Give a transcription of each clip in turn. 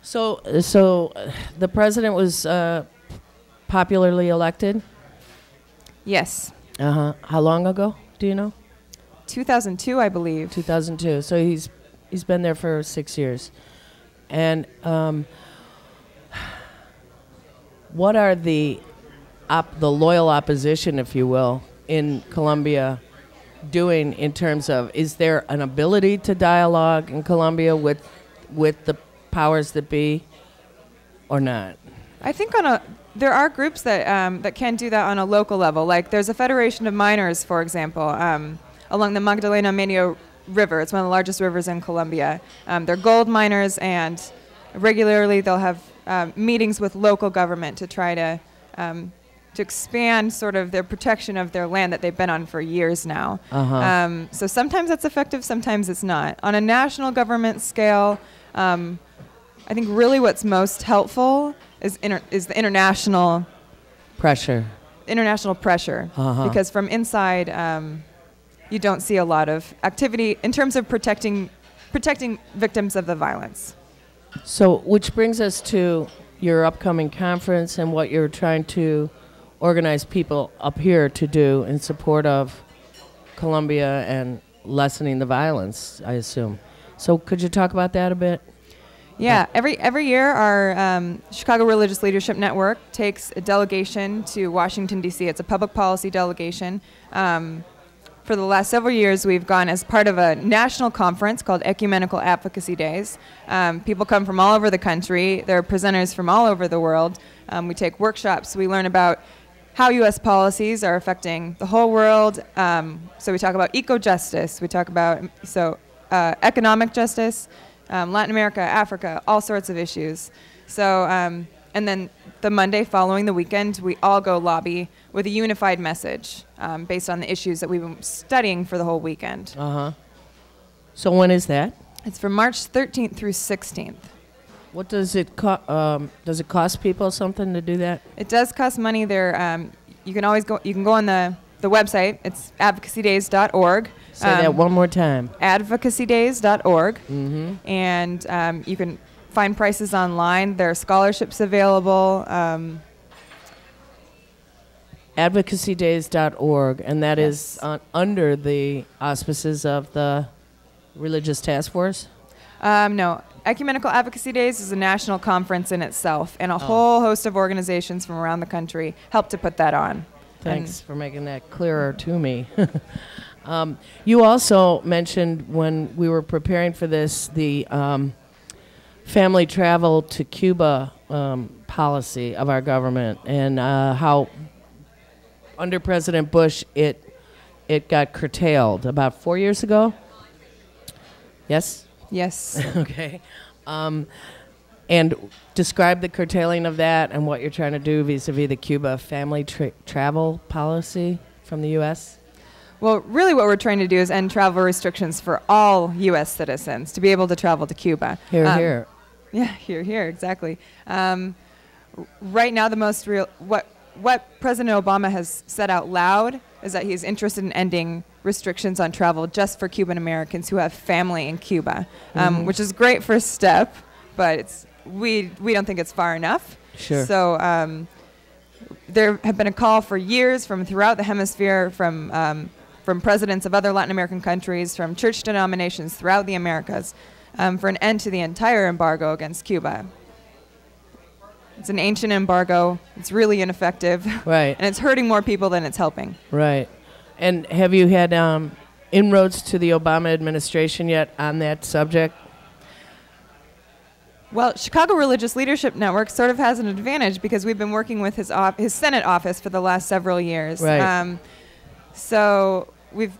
So the president was popularly elected? Yes. How long ago? Do you know? 2002, I believe. 2002. So he's been there for 6 years. And what are the loyal opposition, if you will, in Colombia doing in terms of, is there an ability to dialogue in Colombia with the powers that be or not? I think there are groups that can do that on a local level. Like there's a Federation of Miners, for example, along the Magdalena Medio River. It's one of the largest rivers in Colombia. They're gold miners, and regularly they'll have meetings with local government to try to expand sort of their protection of their land that they've been on for years now. So sometimes that's effective, sometimes it's not. On a national government scale, I think really what's most helpful is the international pressure. Because from inside, you don't see a lot of activity in terms of protecting victims of the violence. So, which brings us to your upcoming conference and what you're trying to organize people up here to do in support of Colombia and lessening the violence, I assume. So, could you talk about that a bit? Yeah, every year our Chicago Religious Leadership Network takes a delegation to Washington, D.C. It's a public policy delegation. For the last several years, we've gone as part of a national conference called Ecumenical Advocacy Days. People come from all over the country. There are presenters from all over the world. We take workshops. We learn about how U.S. policies are affecting the whole world. So we talk about eco-justice. We talk about economic justice, Latin America, Africa, all sorts of issues. So, and then the Monday following the weekend, we all go lobby with a unified message based on the issues that we've been studying for the whole weekend. So when is that? It's from March 13th through 16th. What does it cost? Does it cost people something to do that? It does cost money. There, you can always go. You can go on the website. It's advocacydays.org. Say that one more time. Advocacydays.org. And you can find prices online. There are scholarships available. Advocacydays.org, and that is under the auspices of the Religious Task Force? No. Ecumenical Advocacy Days is a national conference in itself, and a whole host of organizations from around the country help to put that on. Thanks for making that clearer to me. You also mentioned when we were preparing for this the family travel to Cuba policy of our government, and how under President Bush it got curtailed about 4 years ago. Yes? Yes. Okay. And describe the curtailing of that and what you're trying to do vis-a-vis the Cuba family travel policy from the U.S. Well, really what we're trying to do is end travel restrictions for all U.S. citizens to be able to travel to Cuba. Here, here. Yeah, here, exactly. Right now, the most real, what President Obama has said out loud is that he's interested in ending restrictions on travel just for Cuban Americans who have family in Cuba, which is a great first step, but we don't think it's far enough. Sure. So there have been a call for years from throughout the hemisphere, from presidents of other Latin American countries, from church denominations throughout the Americas, for an end to the entire embargo against Cuba. It's an ancient embargo. It's really ineffective. Right. And it's hurting more people than it's helping. Right. And have you had inroads to the Obama administration yet on that subject? Well, Chicago Religious Leadership Network sort of has an advantage because we've been working with his Senate office for the last several years. Right. So we've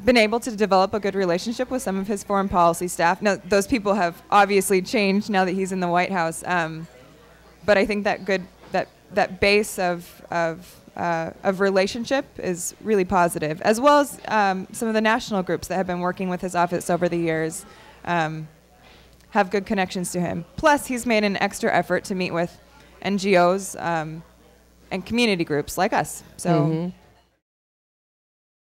been able to develop a good relationship with some of his foreign policy staff. Now, those people have obviously changed now that he's in the White House. But I think that base of relationship is really positive, as well as some of the national groups that have been working with his office over the years have good connections to him. Plus, he's made an extra effort to meet with NGOs and community groups like us. So